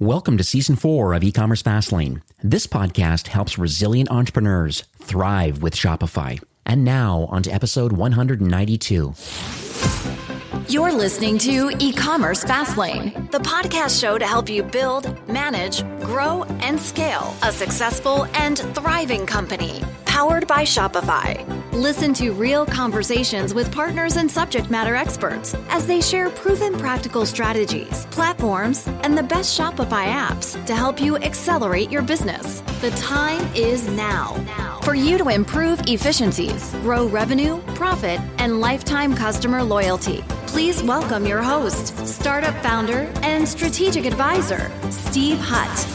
Welcome to Season 4 of E-commerce Fastlane. This podcast helps resilient entrepreneurs thrive with Shopify. And now, on to episode 192. You're listening to E-commerce Fastlane, the podcast show to help you build, manage, grow, and scale a successful and thriving company. Powered by Shopify. Listen to real conversations with partners and subject matter experts as they share proven practical strategies, platforms, and the best Shopify apps to help you accelerate your business. The time is now for you to improve efficiencies, grow revenue, profit, and lifetime customer loyalty. Please welcome your host, startup founder, and strategic advisor, Steve Hutt.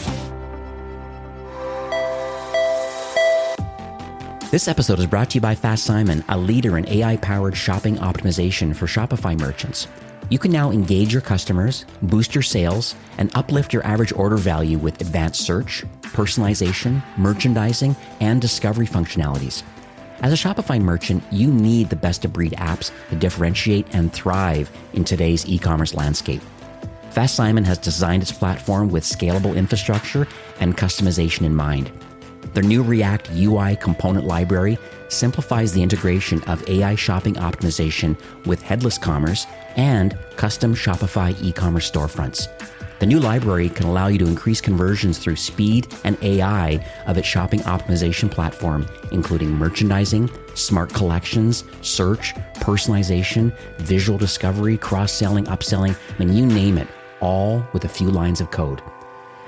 This episode is brought to you by Fast Simon, a leader in AI-powered shopping optimization for Shopify merchants. You can now engage your customers, boost your sales, and uplift your average order value with advanced search, personalization, merchandising, and discovery functionalities. As a Shopify merchant, you need the best-of-breed apps to differentiate and thrive in today's e-commerce landscape. Fast Simon has designed its platform with scalable infrastructure and customization in mind. Their new React UI component library simplifies the integration of AI shopping optimization with headless commerce and custom Shopify e-commerce storefronts. The new library can allow you to increase conversions through speed and AI of its shopping optimization platform, including merchandising, smart collections, search, personalization, visual discovery, cross-selling, upselling, you name it, all with a few lines of code.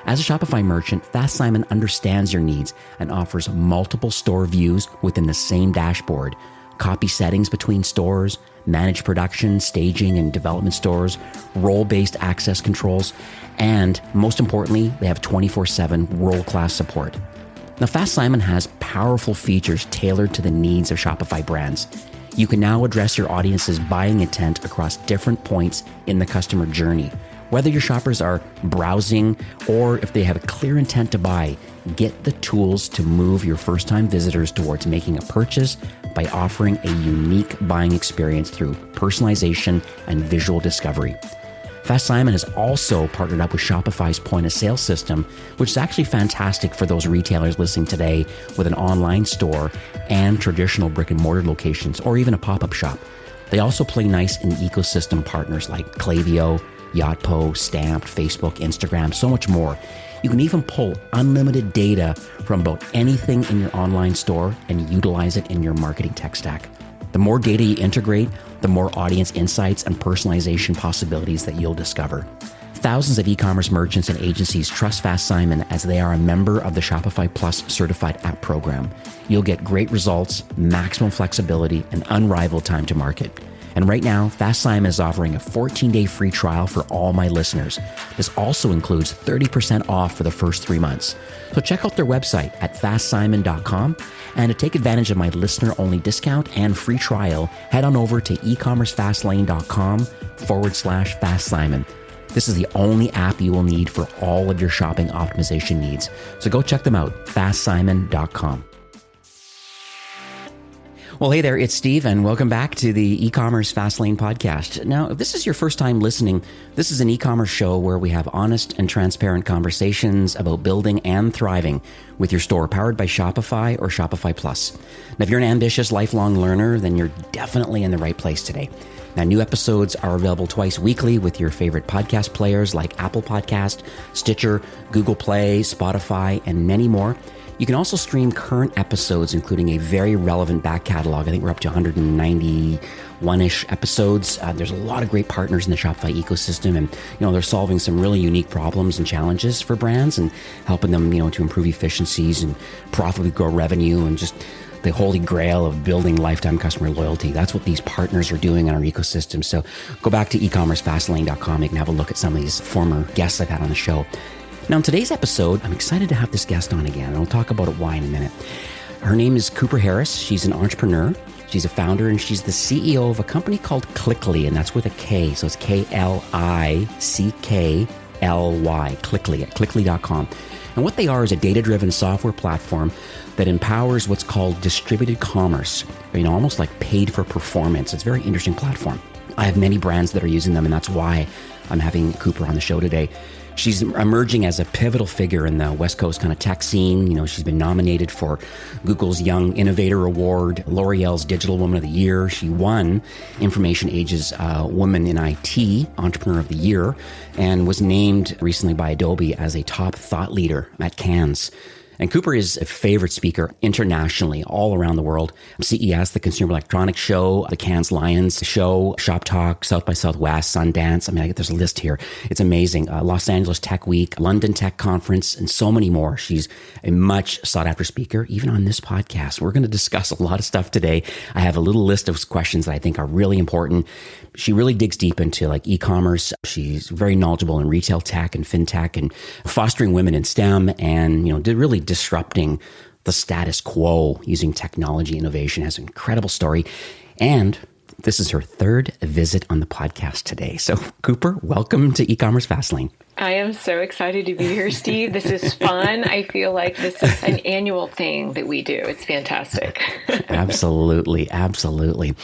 As a Shopify merchant, Fast Simon understands your needs and offers multiple store views within the same dashboard, copy settings between stores, manage production, staging, and development stores, role-based access controls, and most importantly, they have 24/7 world-class support. Now, Fast Simon has powerful features tailored to the needs of Shopify brands. You can now address your audience's buying intent across different points in the customer journey. Whether your shoppers are browsing or if they have a clear intent to buy, get the tools to move your first-time visitors towards making a purchase by offering a unique buying experience through personalization and visual discovery. Fast Simon has also partnered up with Shopify's point-of-sale system, which is actually fantastic for those retailers listening today with an online store and traditional brick-and-mortar locations, or even a pop-up shop. They also play nice in ecosystem partners like Klaviyo, Yotpo, Stamped, Facebook, Instagram, so much more. You can even pull unlimited data from about anything in your online store and utilize it in your marketing tech stack. The more data you integrate, the more audience insights and personalization possibilities that you'll discover. Thousands of e-commerce merchants and agencies trust Fast Simon as they are a member of the Shopify Plus certified app program. You'll get great results, maximum flexibility, and unrivaled time to market. And right now, Fast Simon is offering a 14-day free trial for all my listeners. This also includes 30% off for the first 3 months. So check out their website at fastsimon.com. And to take advantage of my listener-only discount and free trial, head on over to ecommercefastlane.com/Fast Simon. This is the only app you will need for all of your shopping optimization needs. So go check them out, fastsimon.com. Well, hey there, it's Steve, and welcome back to the E-commerce Fastlane podcast. Now, if this is your first time listening, this is an e-commerce show where we have honest and transparent conversations about building and thriving with your store, powered by Shopify or Shopify Plus. Now, if you're an ambitious, lifelong learner, then you're definitely in the right place today. Now, new episodes are available twice weekly with your favorite podcast players like Apple Podcast, Stitcher, Google Play, Spotify, and many more. You can also stream current episodes, including a very relevant back catalog. I think we're up to 191-ish episodes. There's a lot of great partners in the Shopify ecosystem, and they're solving some really unique problems and challenges for brands and helping them to improve efficiencies and profitably grow revenue and just the holy grail of building lifetime customer loyalty. That's what these partners are doing in our ecosystem. So go back to ecommercefastlane.com. You can have a look at some of these former guests I've had on the show. Now, in today's episode, I'm excited to have this guest on again, and I'll talk about why in a minute. Her name is Cooper Harris. She's an entrepreneur. She's a founder, and she's the CEO of a company called Klickly, and that's with a K. So it's Klickly, Klickly, at Klickly.com. And what they are is a data-driven software platform that empowers what's called distributed commerce, almost like paid for performance. It's a very interesting platform. I have many brands that are using them, and that's why I'm having Cooper on the show today. She's emerging as a pivotal figure in the West Coast kind of tech scene. You know, she's been nominated for Google's Young Innovator Award, L'Oreal's Digital Woman of the Year. She won Information Age's Woman in IT Entrepreneur of the Year and was named recently by Adobe as a top thought leader at Cannes. And Cooper is a favorite speaker internationally, all around the world. CES, the Consumer Electronics Show, the Cannes Lions Show, Shop Talk, South by Southwest, Sundance. I mean, there's a list here. It's amazing. Los Angeles Tech Week, London Tech Conference, and so many more. She's a much sought after speaker, even on this podcast. We're going to discuss a lot of stuff today. I have a little list of questions that I think are really important. She really digs deep into like e-commerce. She's very knowledgeable in retail tech and fintech and fostering women in STEM and, really disrupting the status quo using technology innovation. Has an incredible story. And this is her third visit on the podcast today. So Cooper, welcome to E-commerce Fastlane. I am so excited to be here, Steve. This is fun. I feel like this is an annual thing that we do. It's fantastic. Absolutely. Absolutely.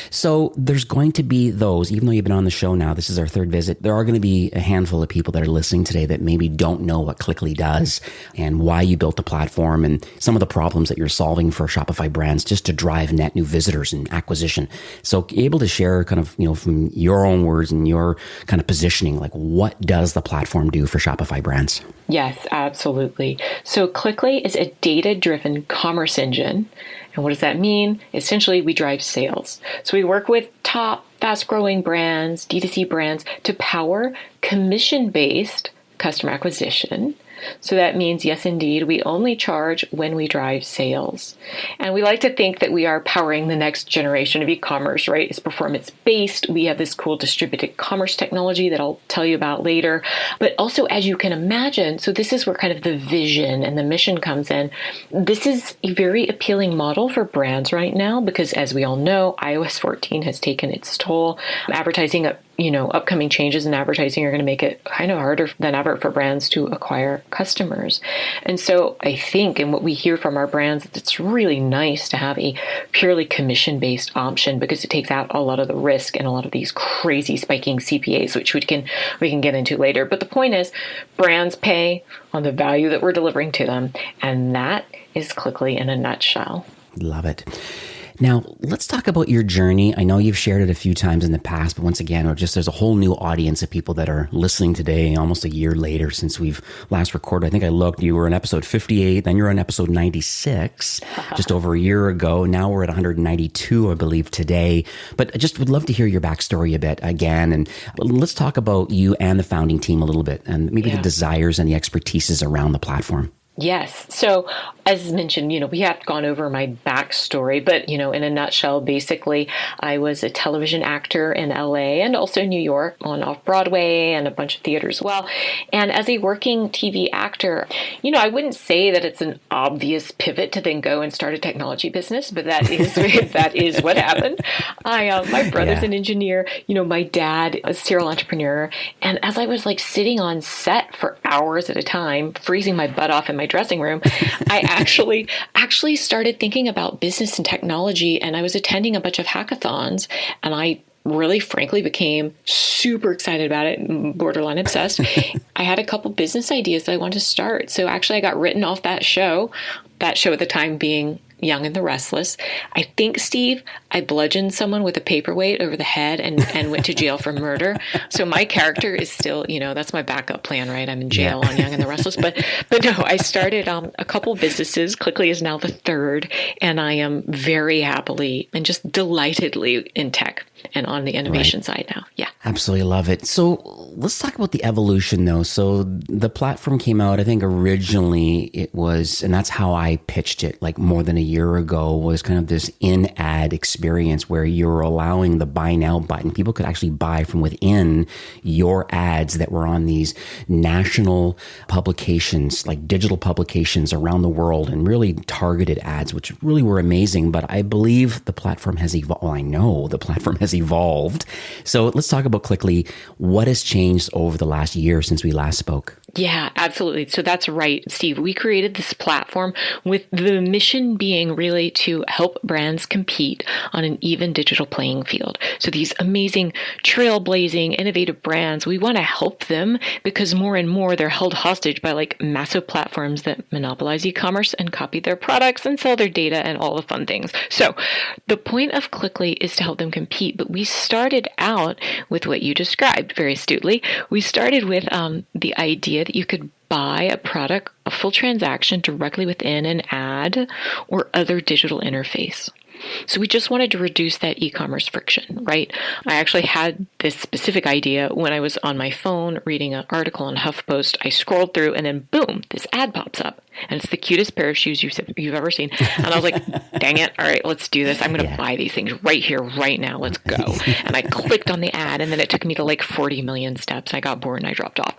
So there's going to be those, even though you've been on the show now, this is our third visit, there are going to be a handful of people that are listening today that maybe don't know what Klickly does and why you built the platform and some of the problems that you're solving for Shopify brands just to drive net new visitors and acquisition. So able to share kind of, from your own words and your kind of positioning, like what does the platform do for Shopify brands? Yes, absolutely. So Klickly is a data-driven commerce engine. And what does that mean? Essentially, we drive sales. So we work with top fast-growing brands, D2C brands, to power commission-based customer acquisition. So that means, yes, indeed, we only charge when we drive sales. And we like to think that we are powering the next generation of e-commerce, right? It's performance-based. We have this cool distributed commerce technology that I'll tell you about later. But also, as you can imagine, so this is where kind of the vision and the mission comes in. This is a very appealing model for brands right now because, as we all know, iOS 14 has taken its toll. Advertising upcoming changes in advertising are going to make it kind of harder than ever for brands to acquire customers. And so I think, and what we hear from our brands, it's really nice to have a purely commission-based option because it takes out a lot of the risk and a lot of these crazy spiking CPAs, which we can get into later. But the point is, brands pay on the value that we're delivering to them. And that is Klickly in a nutshell. Love it. Now, let's talk about your journey. I know you've shared it a few times in the past, but once again, there's a whole new audience of people that are listening today, almost a year later since we've last recorded. I think I looked, you were on episode 58, then you're on episode 96, just over a year ago. Now we're at 192, I believe, today. But I just would love to hear your backstory a bit again. And let's talk about you and the founding team a little bit, and maybe the desires and the expertises around the platform. Yes. So as mentioned, we have gone over my backstory, but, in a nutshell, basically, I was a television actor in LA and also New York on Off-Broadway and a bunch of theaters as well. And as a working TV actor, I wouldn't say that it's an obvious pivot to then go and start a technology business, but that is what happened. My brother's an engineer, my dad a serial entrepreneur. And as I was sitting on set for hours at a time, freezing my butt off in my dressing room, I actually started thinking about business and technology, and I was attending a bunch of hackathons, and I really frankly became super excited about it, borderline obsessed. I had a couple business ideas that I wanted to start. So actually I got written off that show at the time being Young and the Restless. I think, Steve, I bludgeoned someone with a paperweight over the head and went to jail for murder. So my character is still, that's my backup plan, right? I'm in jail on Young and the Restless. But no, I started a couple businesses. Klickly is now the third, and I am very happily and just delightedly in tech and on the innovation side now. Yeah. Absolutely love it. So let's talk about the evolution though. So the platform came out, I think originally it was, and that's how I pitched it more than a year ago, was kind of this in-ad experience where you're allowing the buy now button. People could actually buy from within your ads that were on these national publications, like digital publications around the world, and really targeted ads, which really were amazing. But I believe the platform has evolved. Well, I know the platform has evolved. So let's talk about Klickly. What has changed over the last year since we last spoke? Yeah, absolutely. So that's right, Steve. We created this platform with the mission being being really to help brands compete on an even digital playing field. So these amazing, trailblazing, innovative brands, we want to help them because more and more they're held hostage by like massive platforms that monopolize e-commerce and copy their products and sell their data and all the fun things. So the point of Klickly is to help them compete, but we started out with what you described very astutely. We started with the idea that you could buy a product, a full transaction directly within an ad or other digital interface. So we just wanted to reduce that e-commerce friction, right? I actually had this specific idea when I was on my phone reading an article on HuffPost. I scrolled through and then boom, this ad pops up. And it's the cutest pair of shoes you've ever seen. And I was like, dang it. All right, let's do this. I'm going to buy these things right here, right now. Let's go. And I clicked on the ad and then it took me to like 40 million steps. I got bored and I dropped off.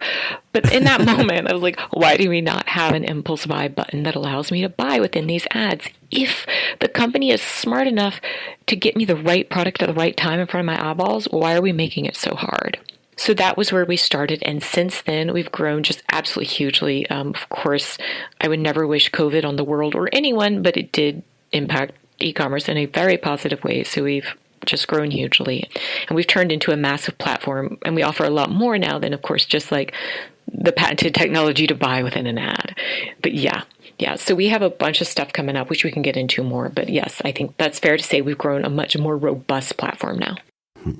But in that moment, I was like, why do we not have an impulse buy button that allows me to buy within these ads? If the company is smart enough to get me the right product at the right time in front of my eyeballs, why are we making it so hard? So that was where we started. And since then, we've grown just absolutely hugely. Of course, I would never wish COVID on the world or anyone, but it did impact e-commerce in a very positive way. So we've just grown hugely. And we've turned into a massive platform. And we offer a lot more now than, of course, just like the patented technology to buy within an ad. But yeah. So we have a bunch of stuff coming up, which we can get into more. But yes, I think that's fair to say we've grown a much more robust platform now.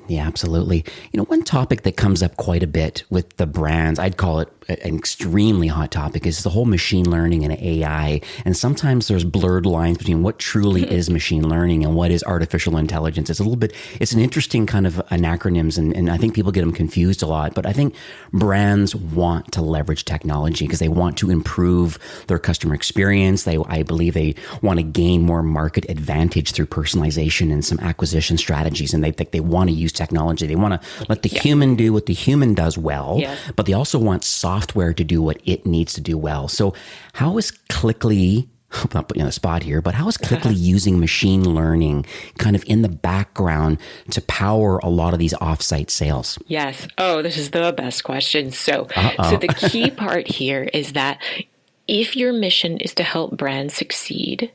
Yeah, absolutely. One topic that comes up quite a bit with the brands, I'd call it an extremely hot topic, is the whole machine learning and AI. And sometimes there's blurred lines between what truly is machine learning and what is artificial intelligence. It's an interesting kind of acronyms, and I think people get them confused a lot. But I think brands want to leverage technology because they want to improve their customer experience. I believe they want to gain more market advantage through personalization and some acquisition strategies. And they think they want to use technology. They want to let the human do what the human does well, but they also want software to do what it needs to do well. So how is Klickly, I'm not putting you on the spot here, but how is Klickly using machine learning kind of in the background to power a lot of these offsite sales? Yes. Oh, this is the best question. So the key part here is that if your mission is to help brands succeed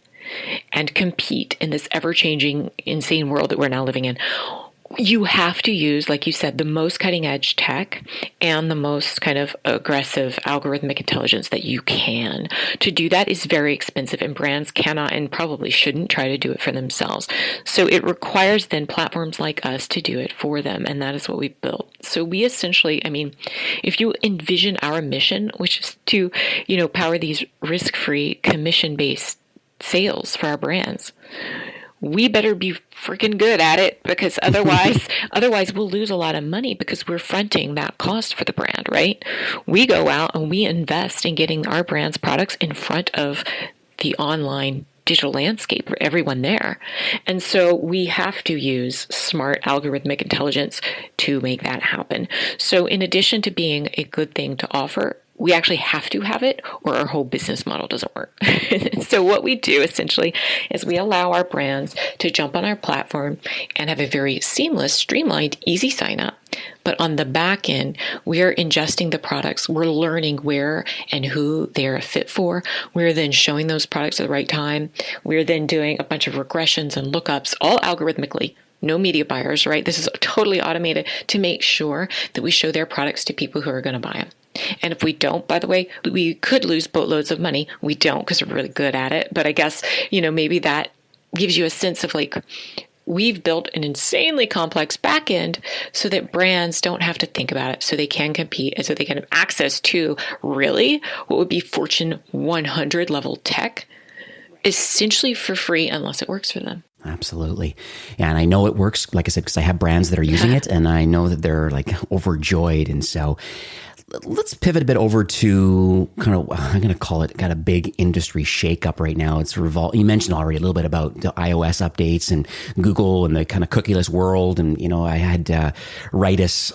and compete in this ever-changing, insane world that we're now living in, you have to use, like you said, the most cutting edge tech and the most kind of aggressive algorithmic intelligence that you can. To do that is very expensive, and brands cannot and probably shouldn't try to do it for themselves. So it requires then platforms like us to do it for them. And that is what we built. So we essentially, if you envision our mission, which is to, power these risk-free commission-based sales for our brands, we better be freaking good at it, because otherwise we'll lose a lot of money because we're fronting that cost for the brand, right? We go out and we invest in getting our brand's products in front of the online digital landscape for everyone there. And so we have to use smart algorithmic intelligence to make that happen. So in addition to being a good thing to offer, we actually have to have it or our whole business model doesn't work. So what we do essentially is we allow our brands to jump on our platform and have a very seamless, streamlined, easy sign up. But on the back end, we're ingesting the products. We're learning where and who they're a fit for. We're then showing those products at the right time. We're then doing a bunch of regressions and lookups, all algorithmically. No media buyers, right? This is totally automated to make sure that we show their products to people who are going to buy them. And if we don't, by the way, we could lose boatloads of money. We don't because we're really good at it. But I guess, maybe that gives you a sense of we've built an insanely complex back end so that brands don't have to think about it, so they can compete and so they can have access to really what would be Fortune 100 level tech essentially for free unless it works for them. Absolutely. Yeah, and I know it works, like I said, because I have brands that are using it and I know that they're overjoyed. And so let's pivot a bit over to kind of, I'm going to call it, got a big industry shakeup right now. It's you mentioned already a little bit about the iOS updates and Google and the kind of cookieless world. And, I had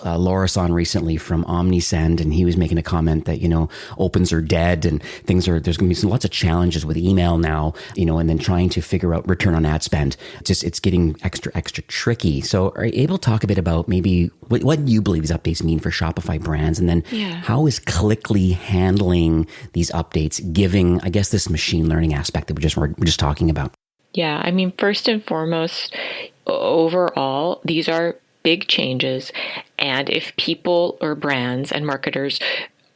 Loris on recently from Omnisend, and he was making a comment that, opens are dead and there's going to be lots of challenges with email now, and then trying to figure out return on ad spend. It's getting extra tricky. So are you able to talk a bit about maybe what you believe these updates mean for Shopify brands? And then how is Klickly handling these updates, giving, I guess, this machine learning aspect that we're just talking about? Yeah. I mean, first and foremost, overall, these are big changes. And if people or brands and marketers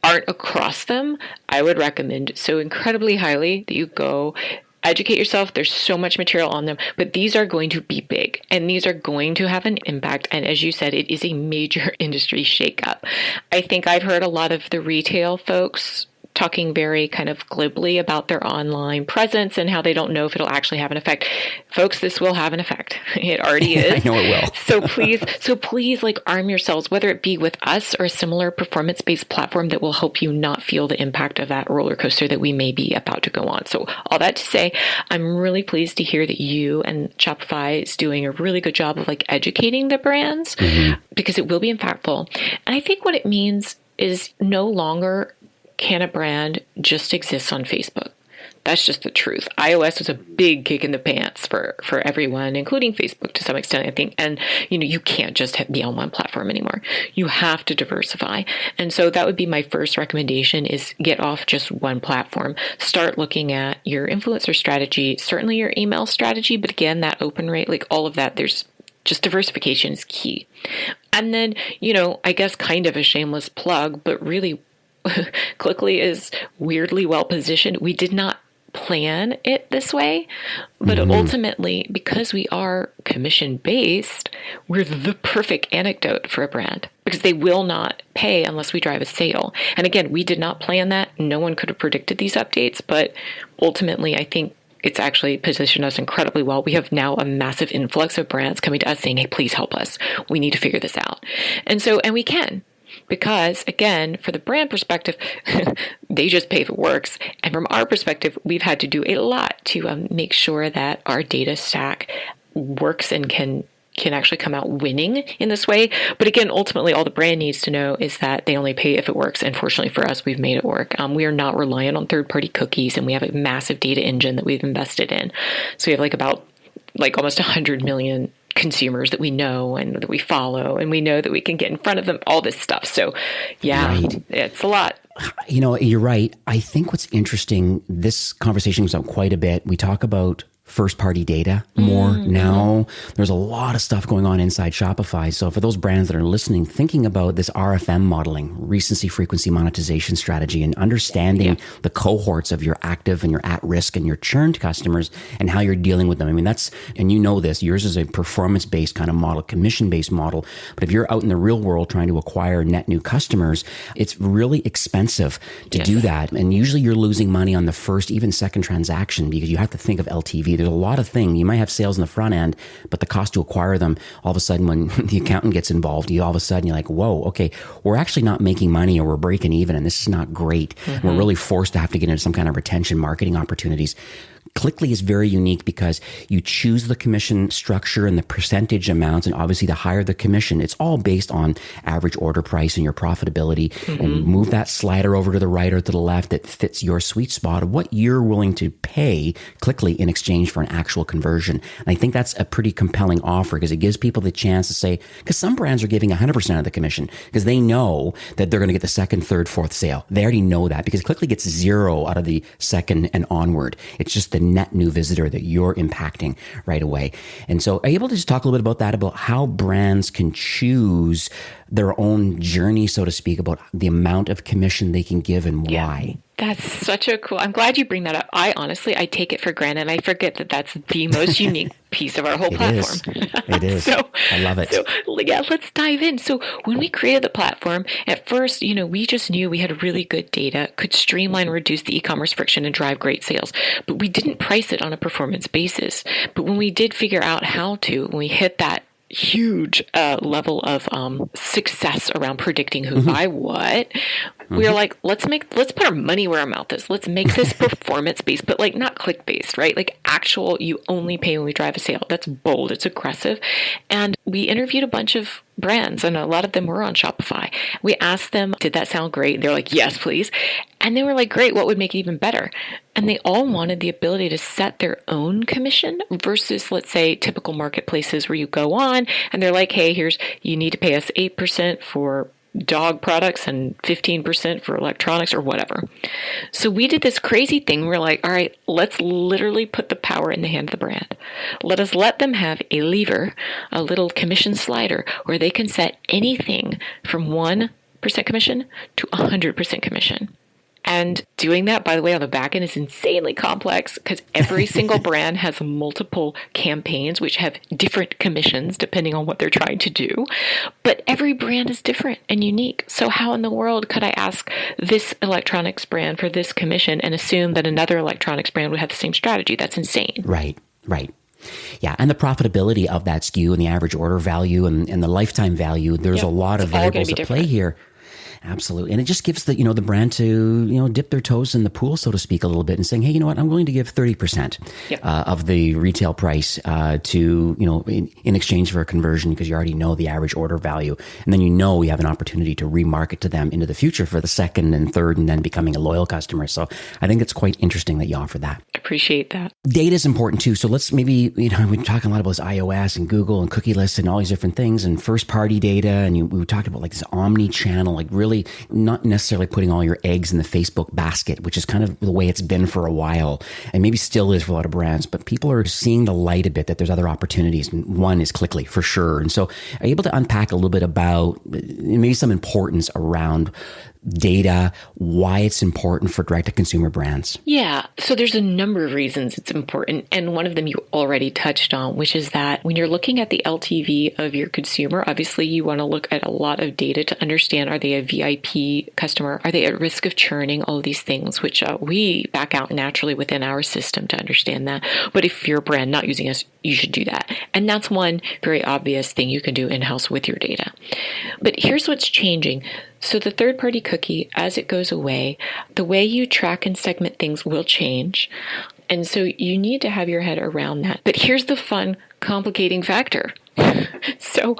aren't across them, I would recommend so incredibly highly that you go educate yourself. There's so much material on them, but these are going to be big and these are going to have an impact. And as you said, it is a major industry shakeup. I think I've heard a lot of the retail folks talking very kind of glibly about their online presence and how they don't know if it'll actually have an effect. Folks, this will have an effect. It already is. I know it will. So please like arm yourselves, whether it be with us or a similar performance-based platform that will help you not feel the impact of that roller coaster that we may be about to go on. So all that to say, I'm really pleased to hear that you and Shopify is doing a really good job of like educating the brands because it will be impactful. And I think what it means is no longer can a brand just exist on Facebook? That's just the truth. iOS was a big kick in the pants for everyone, including Facebook to some extent, I think. And, you can't just be on one platform anymore. You have to diversify. And so that would be my first recommendation is get off just one platform. Start looking at your influencer strategy, certainly your email strategy, but again, that open rate, like all of that, there's just diversification is key. And then, I guess kind of a shameless plug, but really Klickly is weirdly well positioned. We did not plan it this way, but ultimately, because we are commission based, we're the perfect anecdote for a brand because they will not pay unless we drive a sale. And again, we did not plan that. No one could have predicted these updates, but ultimately, I think it's actually positioned us incredibly well. We have now a massive influx of brands coming to us saying, hey, please help us. We need to figure this out. And we can. Because again, for the brand perspective, they just pay if it works. And from our perspective, we've had to do a lot to make sure that our data stack works and can actually come out winning in this way. But again, ultimately, all the brand needs to know is that they only pay if it works. And fortunately for us, we've made it work. We are not reliant on third-party cookies, and we have a massive data engine that we've invested in. So we have about almost 100 million consumers that we know and that we follow, and we know that we can get in front of them, all this stuff. So right. It's a lot. You're right. I think what's interesting, this conversation comes up quite a bit. We talk about first-party data more now. There's a lot of stuff going on inside Shopify. So for those brands that are listening, thinking about this RFM modeling, recency frequency monetization strategy, and understanding the cohorts of your active and your at-risk and your churned customers and how you're dealing with them. I mean, and you know this, yours is a performance-based kind of model, commission-based model. But if you're out in the real world trying to acquire net new customers, it's really expensive to do that. And usually you're losing money on the first, even second transaction because you have to think of LTV. There's a lot of things. You might have sales in the front end, but the cost to acquire them, all of a sudden when the accountant gets involved, all of a sudden you're like, whoa, okay, we're actually not making money or we're breaking even and this is not great. We're really forced to have to get into some kind of retention marketing opportunities. Klickly is very unique because you choose the commission structure and the percentage amounts, and obviously the higher the commission, it's all based on average order price and your profitability. And move that slider over to the right or to the left that fits your sweet spot of what you're willing to pay Klickly in exchange for an actual conversion. And I think that's a pretty compelling offer because it gives people the chance to say, because some brands are giving 100% of the commission because they know that they're going to get the second, third, fourth sale. They already know that because Klickly gets 0 out of the second and onward. It's just the net new visitor that you're impacting right away. And so are you able to just talk a little bit about that, about how brands can choose their own journey, so to speak, about the amount of commission they can give and why? That's such a cool, I'm glad you bring that up. I take it for granted. I forget that that's the most unique piece of our whole platform. It is. I love it. So let's dive in. So when we created the platform, at first, we just knew we had really good data, could streamline and reduce the e-commerce friction and drive great sales. But we didn't price it on a performance basis. But when we did figure out how to, when we hit that huge level of success around predicting who buy what, we were like, let's put our money where our mouth is. Let's make this performance based, but not click based, right? Actual, you only pay when we drive a sale. That's bold. It's aggressive. And we interviewed a bunch of brands, and a lot of them were on Shopify. We asked them, did that sound great? They're like, yes, please. And they were like, great, what would make it even better? And they all wanted the ability to set their own commission versus, let's say, typical marketplaces where you go on and they're like, hey, you need to pay us 8% for dog products and 15% for electronics or whatever. So we did this crazy thing. We're like, all right, let's literally put the power in the hand of the brand. Let them have a lever, a little commission slider where they can set anything from 1% commission to 100% commission. And doing that, by the way, on the back end is insanely complex because every single brand has multiple campaigns which have different commissions depending on what they're trying to do. But every brand is different and unique. So how in the world could I ask this electronics brand for this commission and assume that another electronics brand would have the same strategy? That's insane. Right. Yeah, and the profitability of that SKU and the average order value and the lifetime value, there's a lot of variables at play here. Absolutely. And it just gives the brand to, dip their toes in the pool, so to speak, a little bit and saying, hey, you know what, I'm willing to give 30% of the retail price in exchange for a conversion because you already know the average order value. And then we have an opportunity to remarket to them into the future for the second and third and then becoming a loyal customer. So I think it's quite interesting that you offer that. Appreciate that. Data is important too. So let's maybe, we're talking a lot about this iOS and Google and cookie lists and all these different things and first party data. And we talked about like this omni-channel, like really not necessarily putting all your eggs in the Facebook basket, which is kind of the way it's been for a while and maybe still is for a lot of brands, but people are seeing the light a bit that there's other opportunities. And one is Klickly for sure. And so are you able to unpack a little bit about maybe some importance around data, why it's important for direct-to-consumer brands? Yeah. So there's a number of reasons it's important. And one of them you already touched on, which is that when you're looking at the LTV of your consumer, obviously you want to look at a lot of data to understand, are they a VIP customer? Are they at risk of churning? All of these things, which we back out naturally within our system to understand that. But if you're a brand not using us, you should do that. And that's one very obvious thing you can do in-house with your data. But here's what's changing. So the third-party cookie, as it goes away, the way you track and segment things will change. And so you need to have your head around that. But here's the fun, complicating factor. So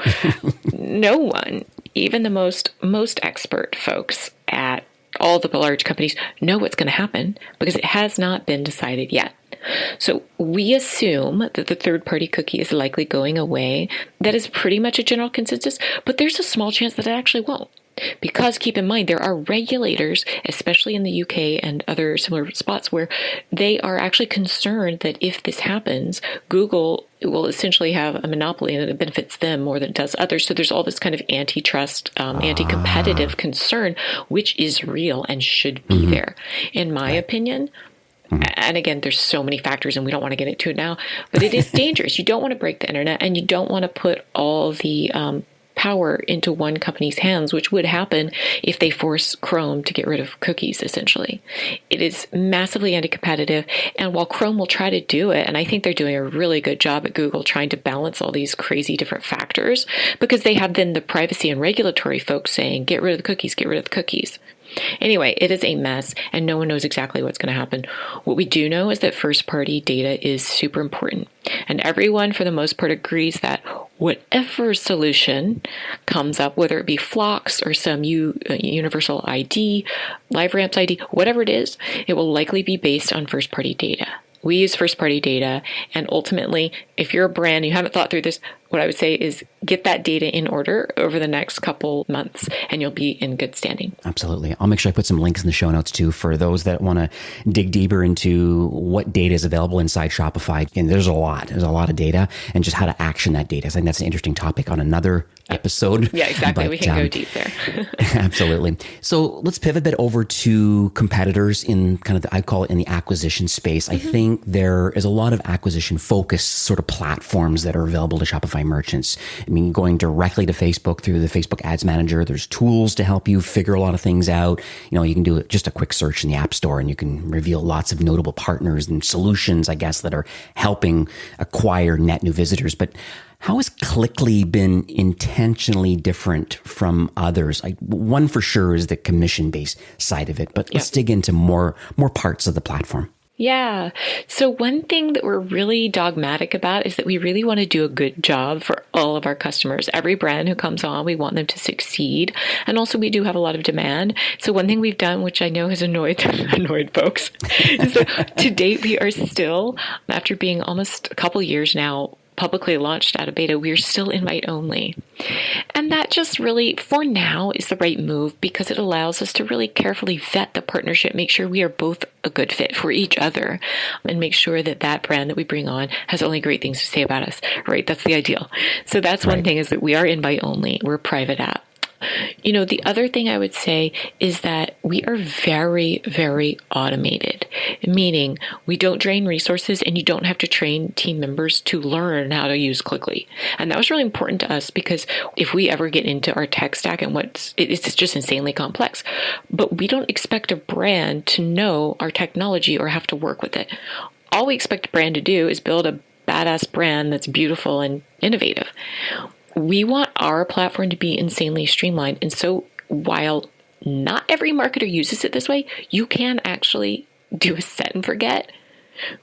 no one, even the most expert folks at all the large companies, know what's going to happen because it has not been decided yet. So we assume that the third-party cookie is likely going away. That is pretty much a general consensus, but there's a small chance that it actually won't. Because keep in mind, there are regulators, especially in the UK and other similar spots, where they are actually concerned that if this happens, Google will essentially have a monopoly and it benefits them more than it does others. So there's all this kind of antitrust, anti-competitive concern, which is real and should be there. In my opinion, and again, there's so many factors and we don't want to get into it now, but it is dangerous. You don't want to break the internet and you don't want to put all the power into one company's hands, which would happen if they force Chrome to get rid of cookies, essentially. It is massively anti-competitive. And while Chrome will try to do it, and I think they're doing a really good job at Google trying to balance all these crazy different factors, because they have then the privacy and regulatory folks saying, get rid of the cookies, get rid of the cookies. Anyway, it is a mess and no one knows exactly what's going to happen. What we do know is that first-party data is super important. And everyone, for the most part, agrees that whatever solution comes up, whether it be Flocks or some universal ID, LiveRamp's ID, whatever it is, it will likely be based on first-party data. We use first-party data, and ultimately, if you're a brand and you haven't thought through this, what I would say is get that data in order over the next couple months, and you'll be in good standing. Absolutely. I'll make sure I put some links in the show notes, too, for those that want to dig deeper into what data is available inside Shopify. And there's a lot. There's a lot of data, and just how to action that data. So I think that's an interesting topic on another episode. Yeah, exactly. But we can go deep there. Absolutely. So let's pivot a bit over to competitors in kind of, I call it in the acquisition space. I think there is a lot of acquisition focused sort of platforms that are available to Shopify merchants. I mean, going directly to Facebook through the Facebook Ads Manager, there's tools to help you figure a lot of things out. You can do just a quick search in the App Store and you can reveal lots of notable partners and solutions, I guess, that are helping acquire net new visitors. But how has Klickly been intentionally different from others? One for sure is the commission-based side of it, but let's dig into more parts of the platform. Yeah. So one thing that we're really dogmatic about is that we really want to do a good job for all of our customers. Every brand who comes on, we want them to succeed. And also we do have a lot of demand. So one thing we've done, which I know has annoyed folks, is that to date we are still, after being almost a couple years now, publicly launched out of beta, we're still invite only. And that just really, for now, is the right move because it allows us to really carefully vet the partnership, make sure we are both a good fit for each other, and make sure that that brand that we bring on has only great things to say about us, right? That's the ideal. So that's one thing, is that we are invite only. We're a private app. The other thing I would say is that we are very, very automated, meaning we don't drain resources and you don't have to train team members to learn how to use Klickly. And that was really important to us because if we ever get into our tech stack and it's just insanely complex, but we don't expect a brand to know our technology or have to work with it. All we expect a brand to do is build a badass brand that's beautiful and innovative. We want our platform to be insanely streamlined. And so while not every marketer uses it this way, you can actually do a set and forget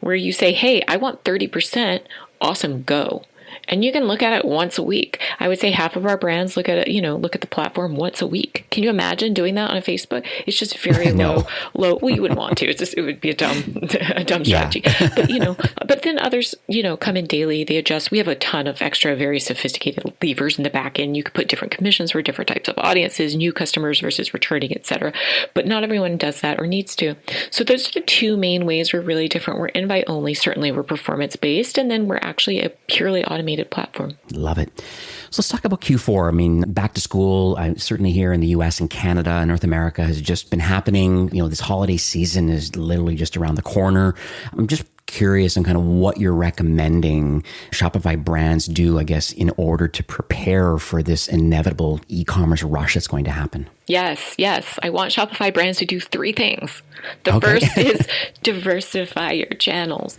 where you say, hey, I want 30%. Awesome, go. And you can look at it once a week. I would say half of our brands look at it, look at the platform once a week. Can you imagine doing that on a Facebook? It's just very low. Well, you wouldn't want to. It would be a dumb strategy. But then others, come in daily. They adjust. We have a ton of extra, very sophisticated levers in the back end. You could put different commissions for different types of audiences, new customers versus returning, etc. But not everyone does that or needs to. So those are the two main ways we're really different. We're invite only. Certainly, we're performance based, and then we're actually a purely automated platform. Love it. So let's talk about Q4. I mean, back to school, certainly here in the US and Canada and North America has just been happening. This holiday season is literally just around the corner. I'm just curious on kind of what you're recommending Shopify brands do, I guess, in order to prepare for this inevitable e-commerce rush that's going to happen. Yes. I want Shopify brands to do three things. The first is diversify your channels.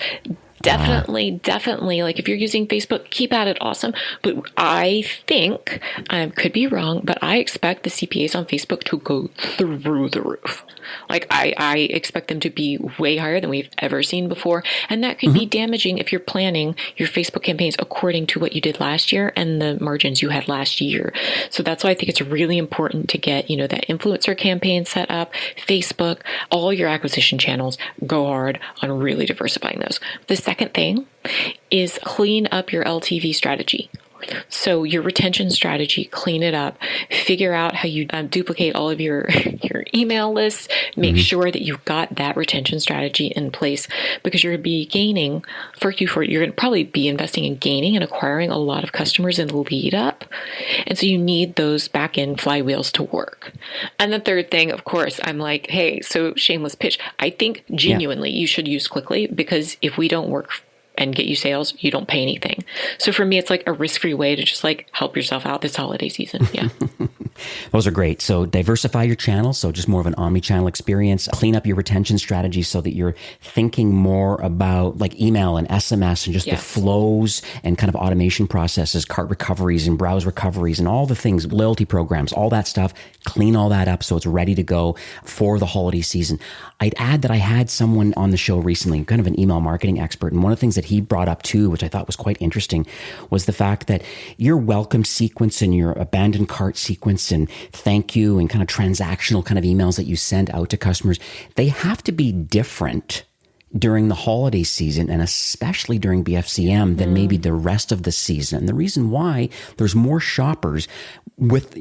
Definitely. Like if you're using Facebook, keep at it. Awesome. But I think, I could be wrong, but I expect the CPAs on Facebook to go through the roof. Like I expect them to be way higher than we've ever seen before. And that could be damaging if you're planning your Facebook campaigns according to what you did last year and the margins you had last year. So that's why I think it's really important to get, that influencer campaign set up, Facebook, all your acquisition channels, go hard on really diversifying those. The second thing is clean up your LTV strategy. So your retention strategy, clean it up, figure out how you duplicate all of your email lists, make sure that you've got that retention strategy in place because you're going to be gaining for Q4. You're going to probably be investing in gaining and acquiring a lot of customers in the lead up. And so you need those back end flywheels to work. And the third thing, of course, I'm like, hey, so shameless pitch. I think genuinely you should use Klickly because if we don't work and get you sales, you don't pay anything. So for me, it's like a risk-free way to just like help yourself out this holiday season. Yeah. Those are great. So diversify your channels. So just more of an omni-channel experience. Clean up your retention strategy so that you're thinking more about like email and SMS and just the flows and kind of automation processes, cart recoveries and browse recoveries and all the things, loyalty programs, all that stuff. Clean all that up so it's ready to go for the holiday season. I'd add that I had someone on the show recently, kind of an email marketing expert. And one of the things that he brought up too, which I thought was quite interesting, was the fact that your welcome sequence and your abandoned cart sequence and thank you and kind of transactional kind of emails that you send out to customers, they have to be different during the holiday season and especially during BFCM than maybe the rest of the season. And the reason why, there's more shoppers with,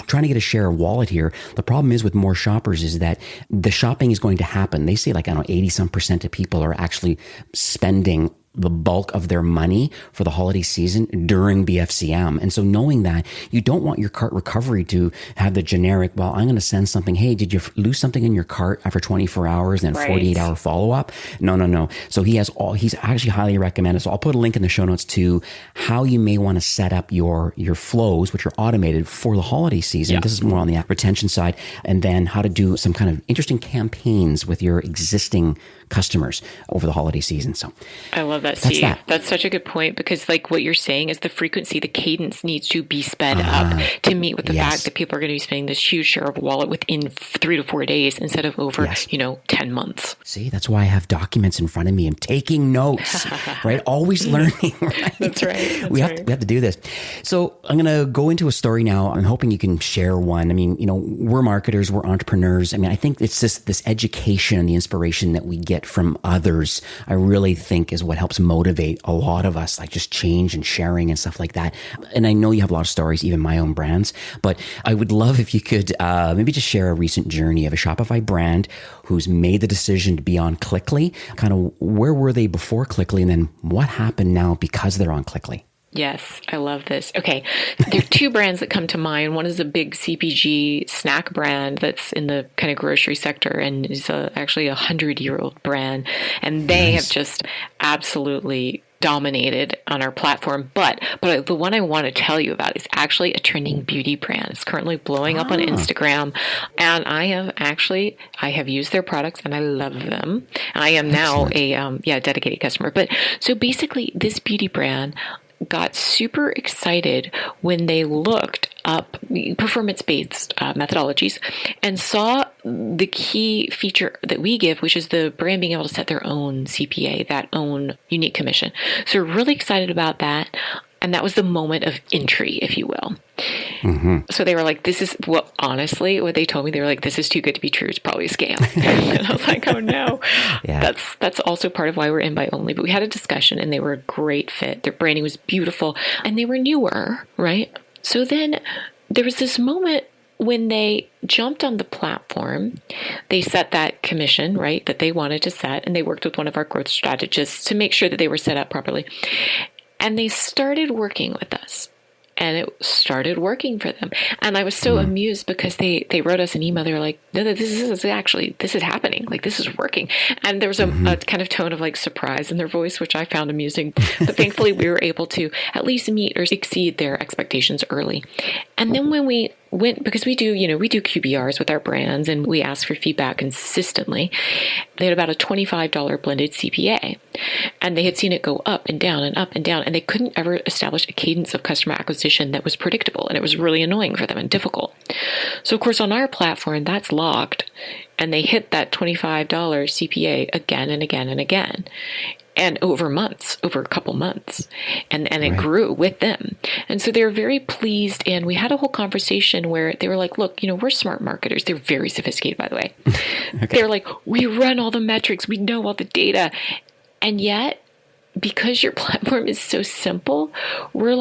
trying to get a share of wallet here. The problem is with more shoppers is that the shopping is going to happen. They say 80% of people are actually spending the bulk of their money for the holiday season during BFCM. And so knowing that, you don't want your cart recovery to have the generic, well, I'm going to send something, hey, did you lose something in your cart after 24 hours and then 48-hour follow-up? No. So he's actually highly recommended. So I'll put a link in the show notes to how you may want to set up your flows, which are automated for the holiday season. Yeah. This is more on the retention side. And then how to do some kind of interesting campaigns with your existing customers over the holiday season. So I love that, Steve. That's such a good point because like what you're saying is the frequency, the cadence needs to be sped up to meet with the fact that people are going to be spending this huge share of wallet within 3 to 4 days instead of over, 10 months. See, that's why I have documents in front of me. I'm taking notes, right? Always learning, right? That's right. We have to do this. So I'm going to go into a story now. I'm hoping you can share one. I mean, we're marketers, we're entrepreneurs. I mean, I think it's just this education and the inspiration that we get from others, I really think is what helps helps motivate a lot of us, like just change and sharing and stuff like that. And I know you have a lot of stories, even my own brands, but I would love if you could maybe just share a recent journey of a Shopify brand who's made the decision to be on Klickly. Kind of where were they before Klickly, and then what happened now because they're on Klickly? Yes, I love this. Okay, there are two brands that come to mind. One is a big CPG snack brand that's in the kind of grocery sector and is actually a 100-year-old brand. And they have just absolutely dominated on our platform. But the one I want to tell you about is actually a trending beauty brand. It's currently blowing up on Instagram. And I have used their products and I love them. I am now a dedicated customer. But so basically this beauty brand got super excited when they looked up performance-based methodologies and saw the key feature that we give, which is the brand being able to set their own CPA, that own unique commission. So we're really excited about that. And that was the moment of entry, if you will. Mm-hmm. So they were like, honestly, what they told me, they were like, this is too good to be true. It's probably a scam. And I was like, oh no. Yeah. That's also part of why we're invite only. But we had a discussion and they were a great fit. Their branding was beautiful and they were newer, right? So then there was this moment when they jumped on the platform, they set that commission, right, that they wanted to set. And they worked with one of our growth strategists to make sure that they were set up properly. And they started working with us and it started working for them. And I was so amused because they wrote us an email. They were like, no, this is happening. Like, this is working. And there was a kind of tone of like surprise in their voice, which I found amusing. But thankfully we were able to at least meet or exceed their expectations early. And then when we went, because we do QBRs with our brands and we ask for feedback consistently. They had about a $25 blended CPA and they had seen it go up and down and up and down. And they couldn't ever establish a cadence of customer acquisition that was predictable. And it was really annoying for them and difficult. So of course on our platform, that's logged and they hit that $25 CPA again and again and again. And over a couple months. And it grew with them. And so they were very pleased. And we had a whole conversation where they were like, look, we're smart marketers. They're very sophisticated, by the way. Okay. They were like, we run all the metrics. We know all the data. And yet, because your platform is so simple, we're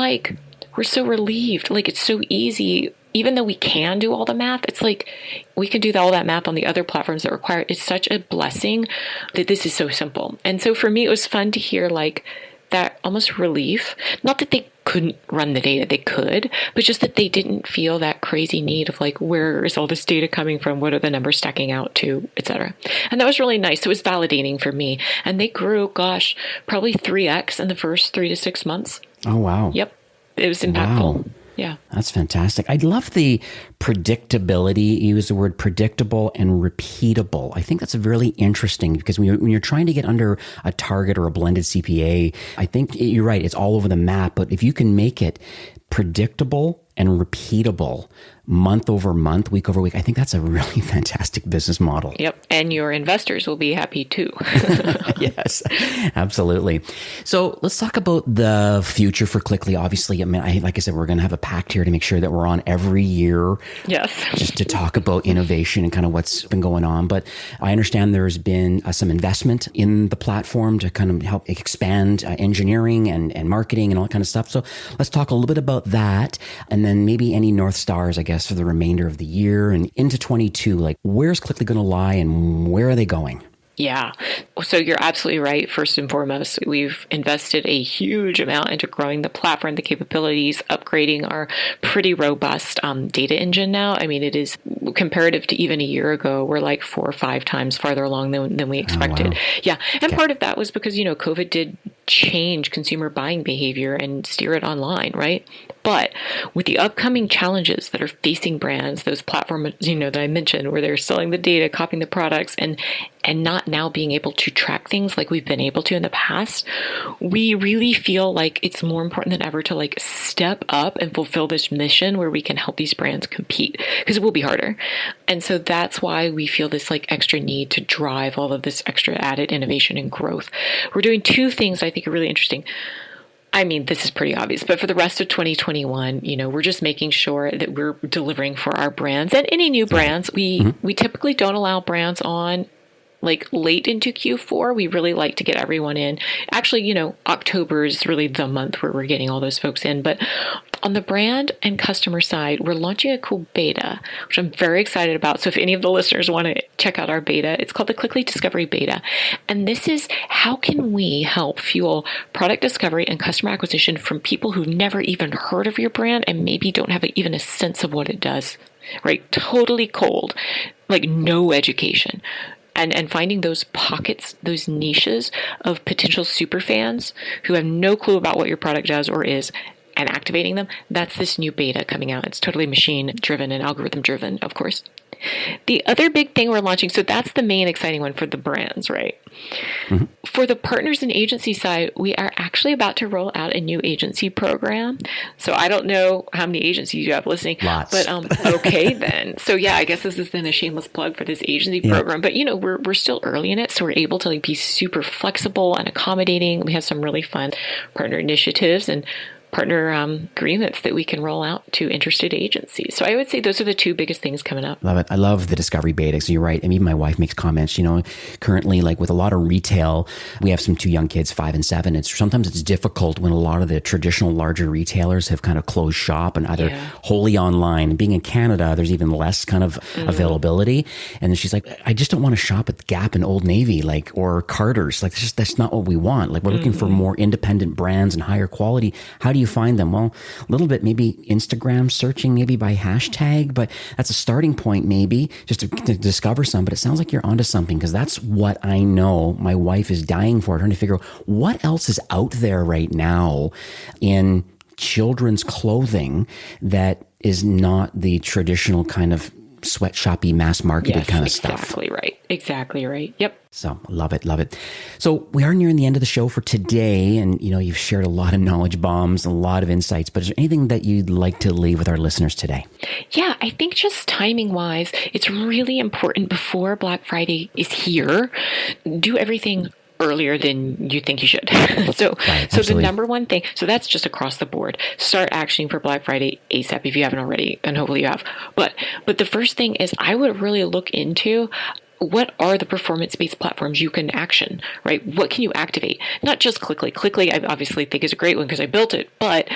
so relieved. Like, it's so easy. Even though we can do all the math, it's like we can do all that math on the other platforms that require it. It's such a blessing that this is so simple. And so for me, it was fun to hear like that almost relief. Not that they couldn't run the data, they could, but just that they didn't feel that crazy need of like, where is all this data coming from? What are the numbers stacking out to, et cetera. And that was really nice. It was validating for me. And they grew, probably 3x in the first 3 to 6 months. Oh, wow. Yep. It was impactful. Wow. Yeah. That's fantastic. I love the predictability. You use the word predictable and repeatable. I think that's really interesting because when you're trying to get under a target or a blended CPA, I think you're right. It's all over the map. But if you can make it predictable and repeatable month over month, week over week, I think that's a really fantastic business model. Yep. And your investors will be happy too. Yes, absolutely. So let's talk about the future for Klickly. Obviously, like I said, we're going to have a pact here to make sure that we're on every year. Yes. Just to talk about innovation and kind of what's been going on. But I understand there's been some investment in the platform to kind of help expand engineering and marketing and all that kind of stuff. So let's talk a little bit about that. And then maybe any North Stars, I guess, for the remainder of the year and into 22. Like, where's Klickly going to lie and where are they going? Yeah. So you're absolutely right. First and foremost, we've invested a huge amount into growing the platform, the capabilities, upgrading our pretty robust data engine now. I mean, it is comparative to even a year ago, we're like 4 or 5 times farther along than we expected. Oh, wow. Yeah. And part of that was because, COVID did change consumer buying behavior and steer it online, right? But with the upcoming challenges that are facing brands, those platforms, that I mentioned, where they're selling the data, copying the products, and not now being able to track things like we've been able to in the past, we really feel like it's more important than ever to like step up and fulfill this mission where we can help these brands compete, because it will be harder. And so that's why we feel this like extra need to drive all of this extra added innovation and growth. We're doing 2 things I think are really interesting. I mean, this is pretty obvious, but for the rest of 2021, we're just making sure that we're delivering for our brands and any new brands. We typically don't allow brands on like late into Q4. We really like to get everyone in. Actually, October is really the month where we're getting all those folks in. But on the brand and customer side, we're launching a cool beta, which I'm very excited about. So if any of the listeners want to check out our beta, it's called the Klickly Discovery Beta. And this is how can we help fuel product discovery and customer acquisition from people who've never even heard of your brand and maybe don't have even a sense of what it does, right? Totally cold, like no education. And finding those pockets, those niches of potential super fans who have no clue about what your product does or is, and activating them. That's this new beta coming out. It's totally machine driven and algorithm driven, of course. The other big thing we're launching, so that's the main exciting one for the brands, right? Mm-hmm. For the partners and agency side, we are actually about to roll out a new agency program. So I don't know how many agencies you have listening. Lots. But okay then. So yeah, I guess this is then a shameless plug for this agency program. But we're still early in it, so we're able to be super flexible and accommodating. We have some really fun partner initiatives and partner agreements that we can roll out to interested agencies. So I would say those are the two biggest things coming up. Love it. I love the discovery beta. So you're right. And even my wife makes comments, currently like with a lot of retail, we have some 2 young kids, 5 and 7. Sometimes it's difficult when a lot of the traditional larger retailers have kind of closed shop and either wholly online. And being in Canada, there's even less kind of availability. And then she's like, I just don't want to shop at Gap and Old Navy, or Carter's. That's not what we want. We're looking for more independent brands and higher quality. How do you find them? Well, a little bit, maybe Instagram searching, maybe by hashtag, but that's a starting point, maybe just to discover some. But it sounds like you're onto something, because that's what I know my wife is dying for, trying to figure out what else is out there right now in children's clothing that is not the traditional kind of sweatshoppy, mass marketed kind of stuff. Exactly right. Yep. So love it. So we are nearing the end of the show for today. And, you've shared a lot of knowledge bombs, a lot of insights, but is there anything that you'd like to leave with our listeners today? Yeah, I think just timing wise, it's really important before Black Friday is here, do everything earlier than you think you should. So the number one thing, so that's just across the board. Start actioning for Black Friday ASAP if you haven't already, and hopefully you have. But the first thing is I would really look into what are the performance-based platforms you can action, right? What can you activate? Not just Klickly. Klickly, I obviously think is a great one because I built it. But,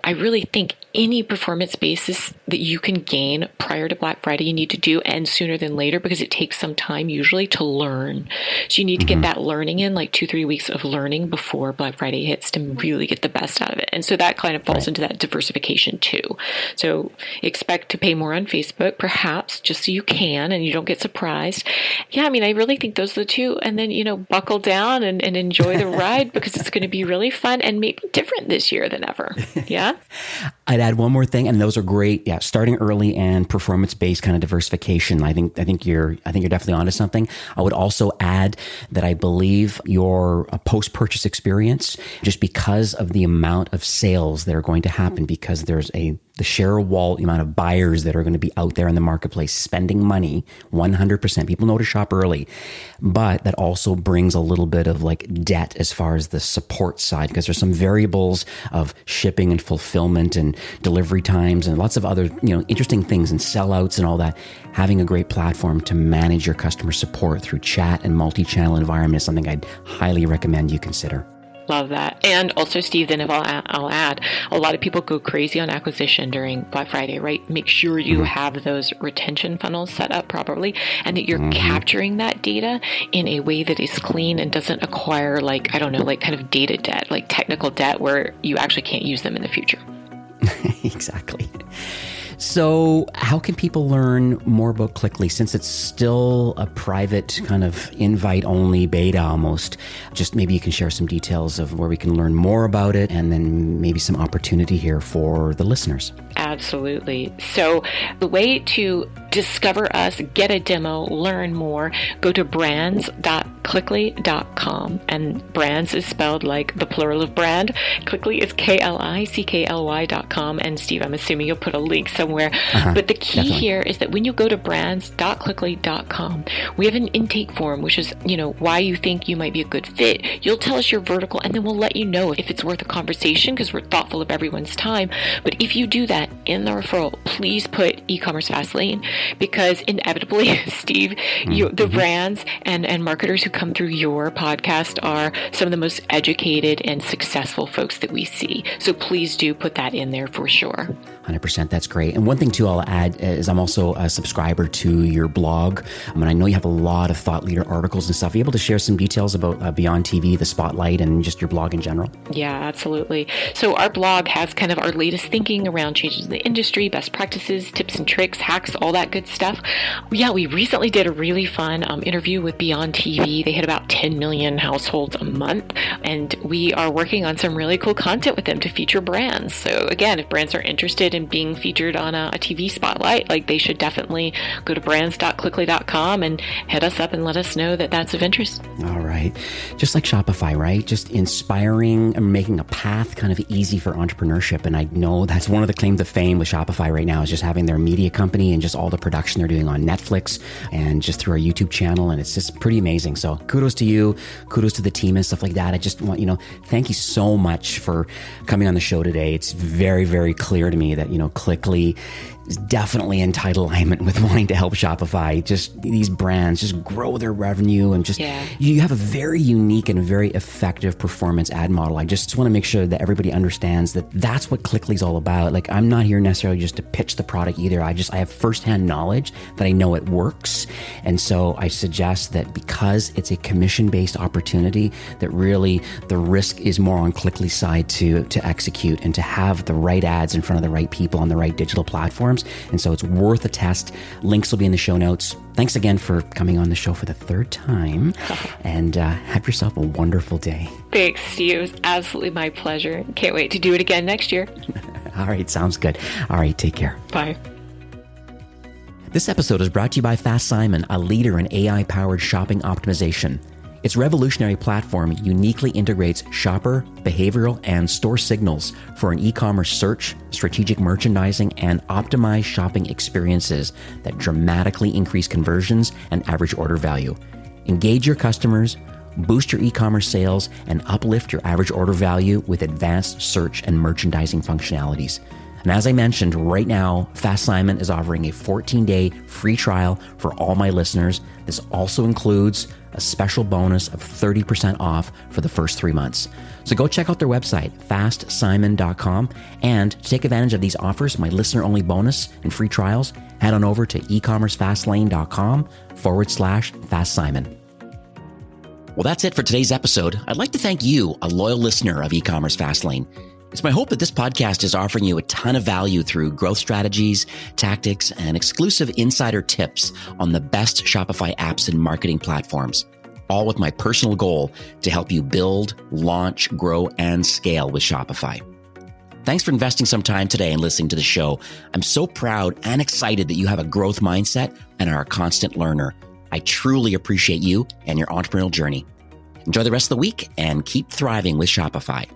I really think any performance basis that you can gain prior to Black Friday, you need to do, and sooner than later, because it takes some time usually to learn. So you need to get that learning in, 2-3 weeks of learning before Black Friday hits to really get the best out of it. And so that kind of falls into that diversification too. So expect to pay more on Facebook, perhaps, just so you can and you don't get surprised. Yeah, I really think those are the two. And then, buckle down and enjoy the ride, because it's going to be really fun and maybe different this year than ever. Yeah. I'd add one more thing, and those are great. Yeah, starting early and performance-based kind of diversification. I think you're definitely onto something. I would also add that I believe your post-purchase experience, just because of the amount of sales that are going to happen, because there's the share of wallet, the amount of buyers that are going to be out there in the marketplace spending money, 100%. People know to shop early, but that also brings a little bit of debt as far as the support side, because there's some variables of shipping and fulfillment and delivery times and lots of other, interesting things and sellouts and all that. Having a great platform to manage your customer support through chat and multi-channel environment is something I'd highly recommend you consider. Love that. And also, Steve, then if I'll add, a lot of people go crazy on acquisition during Black Friday, right? Make sure you have those retention funnels set up properly, and that you're capturing that data in a way that is clean and doesn't acquire kind of data debt, technical debt where you actually can't use them in the future. Exactly. So how can people learn more about Klickly, since it's still a private kind of invite-only beta almost? Just maybe you can share some details of where we can learn more about it, and then maybe some opportunity here for the listeners. Absolutely. So the way to discover us, get a demo, learn more, go to brands.klickly.com. And brands is spelled like the plural of brand. Klickly is KLICKLY.com. And Steve, I'm assuming you'll put a link somewhere. But the key here is that when you go to brands.klickly.com, we have an intake form, which is, why you think you might be a good fit. You'll tell us your vertical, and then we'll let you know if it's worth a conversation, because we're thoughtful of everyone's time. But if you do that in the referral, please put e-commerce Fastlane. because inevitably, Steve, the brands and marketers who come through your podcast are some of the most educated and successful folks that we see. So please do put that in there for sure. 100%. That's great. And one thing too, I'll add is I'm also a subscriber to your blog. And I know you have a lot of thought leader articles and stuff. Are you able to share some details about Beyond TV, the Spotlight, and just your blog in general? Yeah, absolutely. So our blog has kind of our latest thinking around changes in the industry, best practices, tips and tricks, hacks, all that good stuff. Yeah, we recently did a really fun interview with Beyond TV. They hit about 10 million households a month. And we are working on some really cool content with them to feature brands. So again, if brands are interested in being featured on a TV spotlight, like they should definitely go to brands.klickly.com and hit us up and let us know that that's of interest. All right. Just like Shopify, right? Just inspiring and making a path kind of easy for entrepreneurship. And I know that's one of the claims to fame with Shopify right now is just having their media company and just all the production they're doing on Netflix and just through our YouTube channel. And it's just pretty amazing. So kudos to you. Kudos to the team and stuff like that. I just want, thank you so much for coming on the show today. It's very, very clear to me that, Klickly is definitely in tight alignment with wanting to help Shopify. Just these brands just grow their revenue and you have a very unique and very effective performance ad model. I just want to make sure that everybody understands that that's what Klickly is all about. Like I'm not here necessarily just to pitch the product either. I have firsthand knowledge that I know it works. And so I suggest that because it's a commission-based opportunity, that really the risk is more on Klickly's side to execute and to have the right ads in front of the right people on the right digital platforms. And so it's worth a test. Links will be in the show notes. Thanks again for coming on the show for the third time and have yourself a wonderful day. Thanks, Steve. It was absolutely my pleasure. Can't wait to do it again next year. All right. Sounds good. All right. Take care. Bye. This episode is brought to you by Fast Simon, a leader in AI-powered shopping optimization. Its revolutionary platform uniquely integrates shopper, behavioral, and store signals for an e-commerce search, strategic merchandising, and optimized shopping experiences that dramatically increase conversions and average order value. Engage your customers, boost your e-commerce sales, and uplift your average order value with advanced search and merchandising functionalities. And as I mentioned, right now, Fast Simon is offering a 14-day free trial for all my listeners. This also includes a special bonus of 30% off for the first 3 months. So go check out their website, fastsimon.com. And to take advantage of these offers, my listener-only bonus and free trials, head on over to ecommercefastlane.com/FastSimon. Well, that's it for today's episode. I'd like to thank you, a loyal listener of E-commerce Fastlane. It's my hope that this podcast is offering you a ton of value through growth strategies, tactics, and exclusive insider tips on the best Shopify apps and marketing platforms, all with my personal goal to help you build, launch, grow, and scale with Shopify. Thanks for investing some time today and listening to the show. I'm so proud and excited that you have a growth mindset and are a constant learner. I truly appreciate you and your entrepreneurial journey. Enjoy the rest of the week and keep thriving with Shopify.